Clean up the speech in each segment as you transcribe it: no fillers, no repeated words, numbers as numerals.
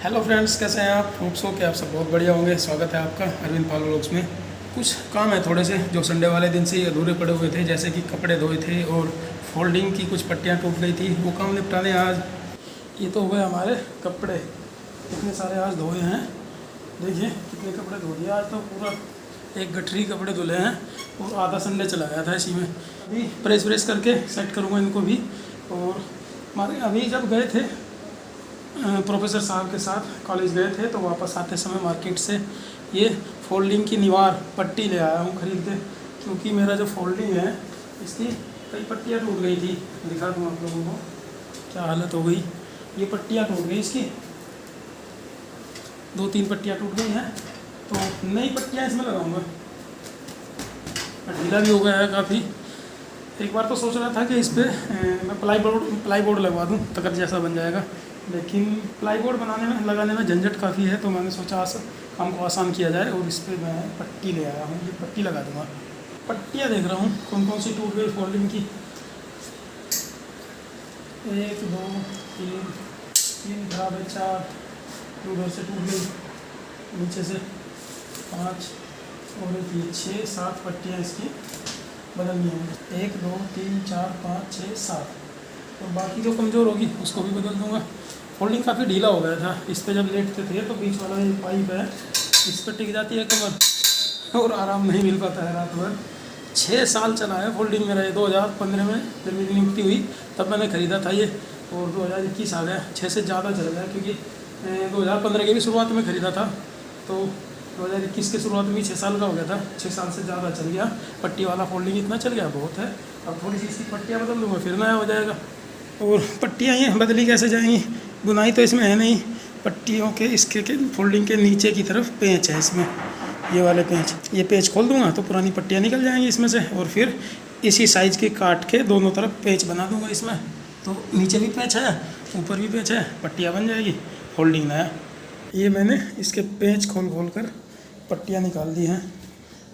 Hello friends, कैसे हैं आप? होप सो कि आप सब बहुत बढ़िया होंगे। स्वागत है आपका अरविंद पाल व्लॉग्स में। कुछ काम है थोड़े से जो संडे वाले दिन से ही अधूरे पड़े हुए थे, जैसे कि कपड़े धोए थे और फोल्डिंग की कुछ पट्टियाँ टूट गई थी, वो काम निपटाने आज। ये तो हो गए हमारे कपड़े, इतने सारे आज धोए हैं। देखिए कितने कपड़े धो दिए आज, तो पूरा एक गठरी कपड़े धुले हैं और आधा संडे चला गया था इसी में। अभी प्रेस व्रेस करके सेट करूँगा इनको भी। और हमारे अभी जब गए थे प्रोफेसर साहब के साथ कॉलेज गए थे, तो वापस आते समय मार्केट से ये फोल्डिंग की निवार पट्टी ले आया हूँ खरीद के, क्योंकि मेरा जो फोल्डिंग है इसकी कई पट्टियाँ टूट गई थी। दिखा दूँ आप लोगों को क्या हालत हो गई। ये पट्टियाँ टूट गई, इसकी 2-3 पट्टियाँ टूट गई हैं, तो नई पट्टियाँ इसमें लगाऊंगा। ढीला भी हो गया है काफ़ी। एक बार तो सोच रहा था कि इस पर मैं प्लाई बोर्ड लगवा दूँ, तकत जैसा बन जाएगा, लेकिन प्लाई बोर्ड लगाने में झंझट काफ़ी है, तो मैंने सोचा काम को आसान किया जाए और इस पर मैं पट्टी ले आया हूँ। ये पट्टी लगा दूँगा। पट्टियाँ देख रहा हूँ कौन कौन सी टूट गई फोल्डिंग की। 1 2 3 खराब है, 4 उधर से टूट गई, नीचे से 5 और ये 6-7 पट्टियाँ इसकी बदलनी है। 1 2 3 4 5 6 7, और बाकी जो कमज़ोर होगी उसको भी बदल दूँगा। फोल्डिंग काफ़ी ढीला हो गया था, इस पर जब लेटते थे तो बीच वाला ये पाइप है, इस पर टिक जाती है कमर और आराम नहीं मिल पाता है रात भर। 6 साल चला है फोल्डिंग मेरा। ये 2015 में जब मेरी नियुक्ति हुई तब मैंने ख़रीदा था ये, और 2021 आ गया, 6 से ज़्यादा चल गया, क्योंकि 2015 की भी शुरुआत में ख़रीदा था, तो 2021 के शुरुआत में भी 6 साल का हो गया था। 6 साल से ज़्यादा चल गया। पट्टी वाला फोल्डिंग इतना चल गया, बहुत है। अब थोड़ी सी इसकी पट्टियाँ बदल दूँगा, फिर नया हो जाएगा। और पट्टियाँ ये बदली कैसे जाएंगी, बुनाई तो इसमें है नहीं। पट्टियों के इसके फोल्डिंग के नीचे की तरफ पेंच है इसमें, ये वाले पेंच। ये पेंच खोल दूंगा तो पुरानी पट्टियाँ निकल जाएंगी इसमें से, और फिर इसी साइज़ के काट के दोनों तरफ पेंच बना दूंगा इसमें। तो नीचे भी पेंच है, ऊपर भी पेंच है, पट्टियाँ बन जाएगी, फोल्डिंग नया। ये मैंने इसके पेंच खोल कर पट्टियाँ निकाल दी हैं।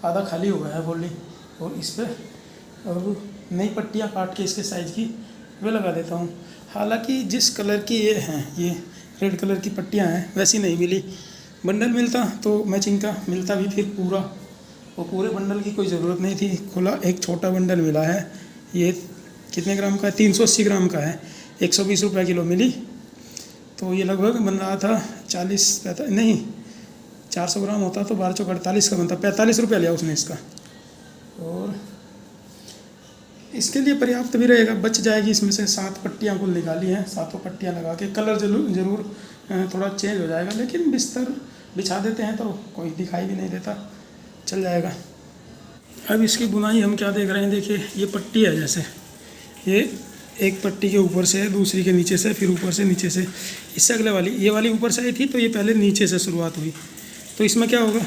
आधा खाली हो गया है फोल्डिंग, और इस पर अब नई पट्टियाँ काट के इसके साइज़ की वे लगा देता हूँ। हालांकि जिस कलर की ये हैं, ये रेड कलर की पट्टियाँ हैं, वैसी नहीं मिली। बंडल मिलता तो मैचिंग का मिलता भी फिर पूरा, और पूरे बंडल की कोई ज़रूरत नहीं थी। खुला एक छोटा बंडल मिला है। ये कितने ग्राम का है? 380 ग्राम का है। 120 रुपये किलो मिली, तो ये लगभग बन रहा था 400 ग्राम होता तो 12 चौक 48 का बनता। 45 रुपये लिया उसने इसका, और इसके लिए पर्याप्त भी रहेगा, बच जाएगी। इसमें से 7 पट्टियाँ कुल निकाली हैं। 7 पट्टियाँ लगा के कलर ज़रूर थोड़ा चेंज हो जाएगा, लेकिन बिस्तर बिछा देते हैं तो कोई दिखाई भी नहीं देता, चल जाएगा। अब इसकी बुनाई हम क्या देख रहे हैं, देखिए ये पट्टी है, जैसे ये एक पट्टी के ऊपर से है, दूसरी के नीचे से, फिर ऊपर से नीचे से। इससे अगले वाली, ये वाली ऊपर से आई थी, तो ये पहले नीचे से शुरुआत हुई। तो इसमें क्या होगा,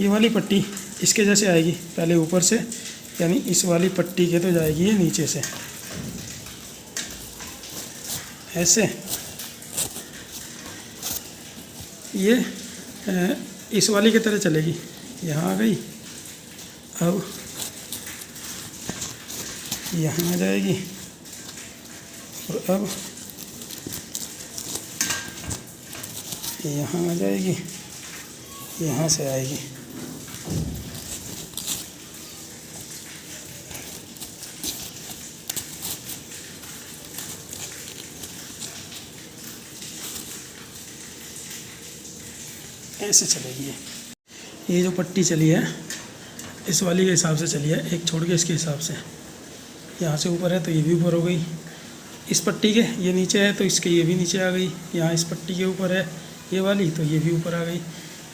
ये वाली पट्टी इसके जैसे आएगी, पहले ऊपर से, यानी इस वाली पट्टी के तो जाएगी ये नीचे से ऐसे। ये इस वाली की तरह चलेगी, यहाँ आ गई, अब यहाँ आ जाएगी, और अब यहाँ आ जाएगी, यहाँ से आएगी। ऐसे चलेगी। ये जो पट्टी चली है इस वाली के हिसाब से चली है, एक छोड़ के इसके हिसाब से। यहाँ से ऊपर है तो ये भी ऊपर हो गई, इस पट्टी के ये नीचे है तो इसके ये भी नीचे आ गई। यहाँ इस पट्टी के ऊपर है ये वाली, तो ये भी ऊपर आ गई।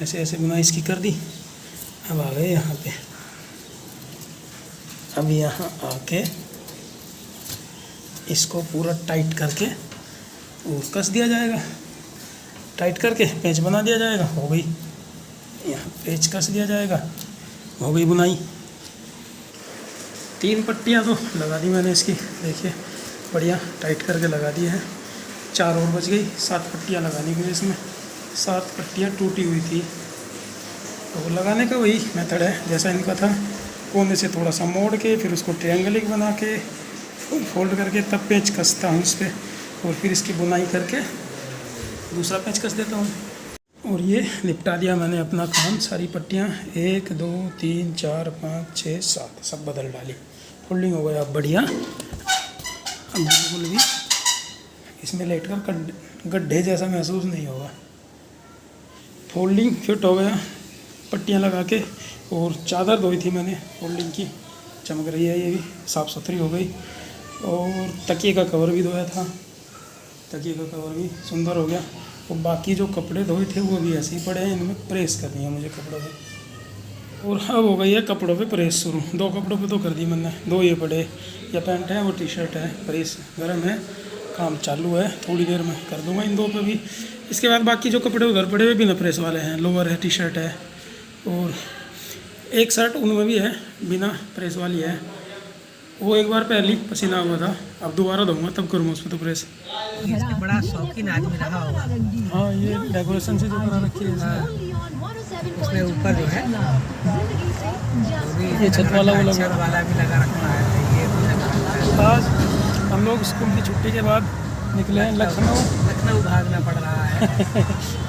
ऐसे ऐसे बुनाई इसकी कर दी। अब आ गए यहाँ पे, अब यहाँ आके इसको पूरा टाइट करके और कस दिया जाएगा। टाइट करके पेंच बना दिया जाएगा, हो गई। यहाँ पेंच कस दिया जाएगा, हो गई बुनाई। 3 पट्टियाँ तो लगा दी मैंने इसकी, देखिए बढ़िया टाइट करके लगा दी है। 4 और बच गई, 7 पट्टियाँ लगानी हुई इसमें। 7 पट्टियाँ टूटी हुई थी, तो लगाने का वही मेथड है जैसा इनका था। कोने से थोड़ा सा मोड़ के, फिर उसको ट्रायंगलिक बना के फोल्ड करके तब पेंच कसता हूँ इस पर, और फिर इसकी बुनाई करके दूसरा पेंचकस देता हूँ। और ये निपटा दिया मैंने अपना काम। सारी पट्टियाँ 1 2 3 4 5 6 7 सब बदल डाली। फोल्डिंग हो गया अब बढ़िया। अब बिल्कुल भी इसमें लेटकर गड्ढे जैसा महसूस नहीं होगा। फोल्डिंग फिट हो गया पट्टियाँ लगा के। और चादर धोई थी मैंने फोल्डिंग की, चमक रही है, ये भी साफ़ सुथरी हो गई। और तकिए का कवर भी धोया था, तकिए का कवर भी सुंदर हो गया। और बाकी जो कपड़े धोए थे वो भी ऐसे ही पड़े हैं, इनमें प्रेस करनी है मुझे कपड़ों पे। और अब हो गई है कपड़ों पे प्रेस शुरू। 2 कपड़ों पे तो कर दी मैंने, 2 ये पड़े, या पैंट है वो टी-शर्ट है। प्रेस गर्म है, काम चालू है, थोड़ी देर में कर दूंगा इन 2 पे भी। इसके बाद बाकी जो कपड़े उधर पड़े हुए बिना प्रेस वाले हैं, लोअर है, टी-शर्ट है और एक शर्ट उनमें भी है बिना प्रेस वाली है। वो एक बार पहले पसीना हुआ था, अब दोबारा धोऊंगा तब करूँगा उस पर तो प्रेस। इसके बड़ा शौकीन आदमी रहा होगा। हाँ, ये डेकोरेशन से जो करा रखी है। हाँ, उसमें ऊपर जो है ये छत वाला वो छत वाला भी लगा रखा है, ये भी लगा रखा है। आज हम लोग स्कूल की छुट्टी के बाद निकले हैं लखनऊ भागना पड़ रहा है।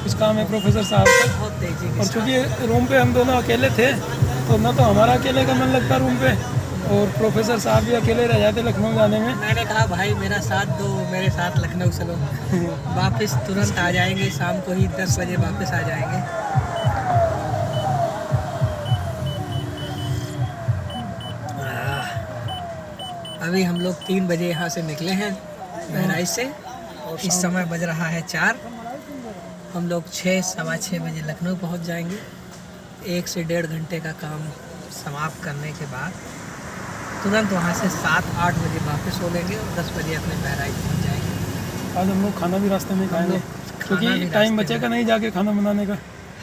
कुछ काम है प्रोफेसर साहब का। बहुत तेजी के और साथ। चूँकि रूम पे हम दोनों अकेले थे तो ना तो हमारा अकेले का मन लगता रूम पे, और प्रोफेसर साहब भी अकेले रह जाते लखनऊ जाने में। मैंने कहा भाई मेरा साथ दो, मेरे साथ लखनऊ चलो। वापस तुरंत आ जाएंगे, शाम को ही 10 बजे वापस आ जाएंगे। अभी हम लोग 3 बजे यहाँ से निकले हैं बहराइच से। इस समय बज रहा है 4। हम लोग 6 सवा 6 बजे लखनऊ पहुँच जाएंगे। 1 से 1.5 घंटे का काम समाप्त करने के बाद तुरंत वहाँ से 7-8 बजे वापस हो लेंगे और 10 बजे अपने बहराइच पहुँच जाएंगे। आज हम लोग खाना भी रास्ते में खाएंगे क्योंकि टाइम बचेगा नहीं जाके खाना बनाने का।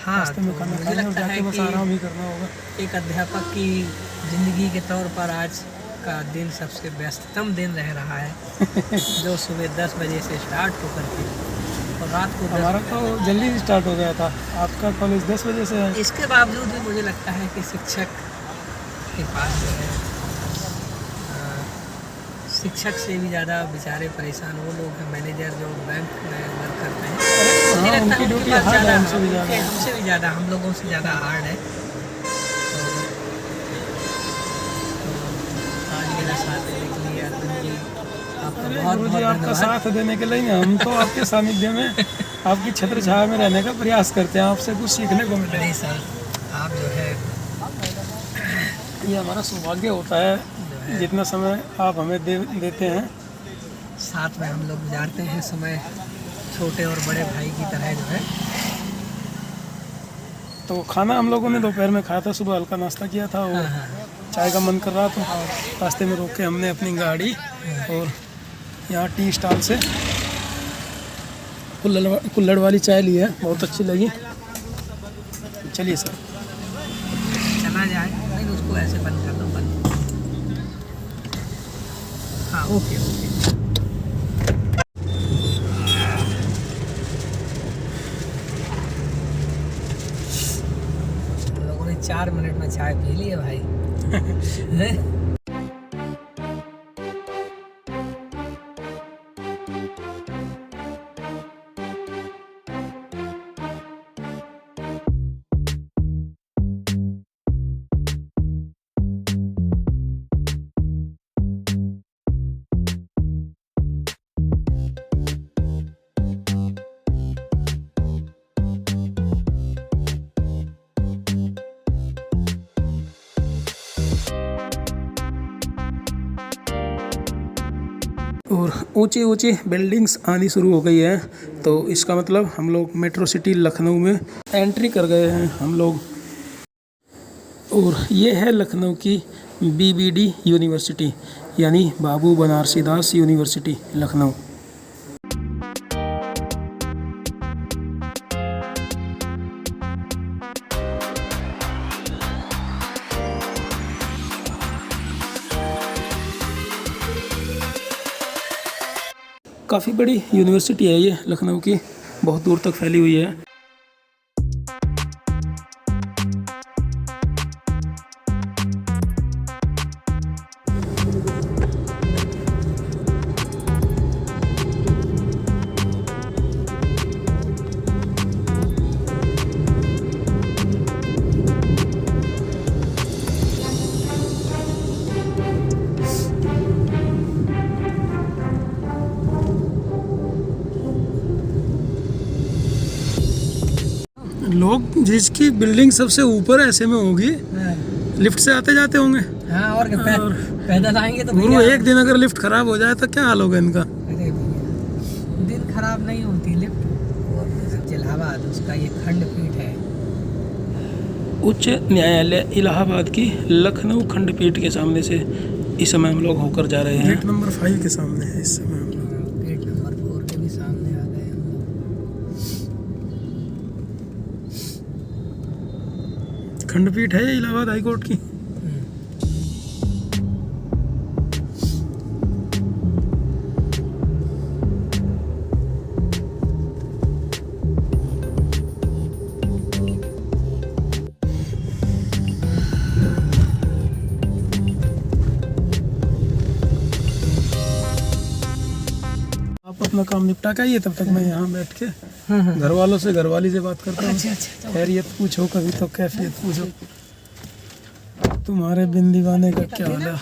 हाँ, रास्ते में खाना मुझे खाएंगे और लगता है जाके बस कि आराम ही करना होगा। एक अध्यापक की ज़िंदगी के तौर पर आज का दिन सबसे व्यस्ततम दिन रह रहा है। जो सुबह 10 बजे से स्टार्ट होकर के और रात को 10 हमारा तो जल्दी स्टार्ट हो गया था, आपका कॉलेज 10 बजे से है। इसके बावजूद भी मुझे लगता है कि शिक्षक के पास जो है शिक्षक से भी ज़्यादा बेचारे परेशान वो लोग हैं, मैनेजर जो बैंक में वर्क करते हैं। मुझे हाँ, लगता है उनकी उनके ड्यूटी पास हार्ड है, ज़्यादा हमसे भी ज़्यादा। हम लोगों से ज़्यादा हार्ड है। आज मेरा साथ देने के लिए अर्जुन जी आपका बहुत गुरु बहुत जी आपका धन्यवाद। साथ देने के लिए हम तो आपके सानिध्य में आपकी छत्र छाया में रहने का प्रयास करते हैं, आपसे कुछ सीखने को मिले। नहीं सर, आप जो है ये हमारा सौभाग्य होता है जितना समय आप हमें देते हैं। साथ में हम लोग गुजारते हैं समय, छोटे और बड़े भाई की तरह जो है। तो खाना हम लोगों ने दोपहर में खाया था, सुबह हल्का नाश्ता किया था और हाँ। चाय का मन कर रहा था। रास्ते में रोक के हमने अपनी गाड़ी और यहाँ टी स्टॉल से कुल्हड़ वाली चाय ली है, बहुत अच्छी लगी। चलिए सर, चला जाए नहीं तो उसको ऐसे बंद कर दो, बंद। हाँ, ओके ओके। हम लोगों ने 4 मिनट में चाय पी ली है भाई। और ऊंची ऊंची बिल्डिंग्स आनी शुरू हो गई है, तो इसका मतलब हम लोग मेट्रो सिटी लखनऊ में एंट्री कर गए हैं हम लोग। और ये है लखनऊ की BBD यूनिवर्सिटी, यानी बाबू बनारसी दास यूनिवर्सिटी लखनऊ। काफ़ी बड़ी यूनिवर्सिटी है ये लखनऊ की, बहुत दूर तक फैली हुई है। लोग जिसकी बिल्डिंग सबसे ऊपर ऐसे में होगी, लिफ्ट से आते जाते होंगे। हाँ और क्या, पैदल आएंगे तो गुरु भैया, एक दिन अगर लिफ्ट खराब हो जाए तो क्या हाल होगा इनका। अरे भैया दिन खराब नहीं होती लिफ्ट। और इलाहाबाद उसका ये खंडपीठ है। उच्च न्यायालय इलाहाबाद की लखनऊ खंडपीठ के सामने से इस समय हम लोग होकर जा रहे हैं। गेट नंबर 5 के सामने है इस समय हम लोग। गेट नंबर 4 के भी सामने आ गए हम लोग। खंडपीठ है ये इलाहाबाद हाई कोर्ट की। आप अपना काम निपटा के आइए, तब तक मैं यहाँ बैठ के घर वालों से, घरवाली से बात करता हूँ। अच्छा खैरियत पूछो, कभी तो कैफियत पूछो। तुम्हारे बिन दीवाने का क्या हाल है?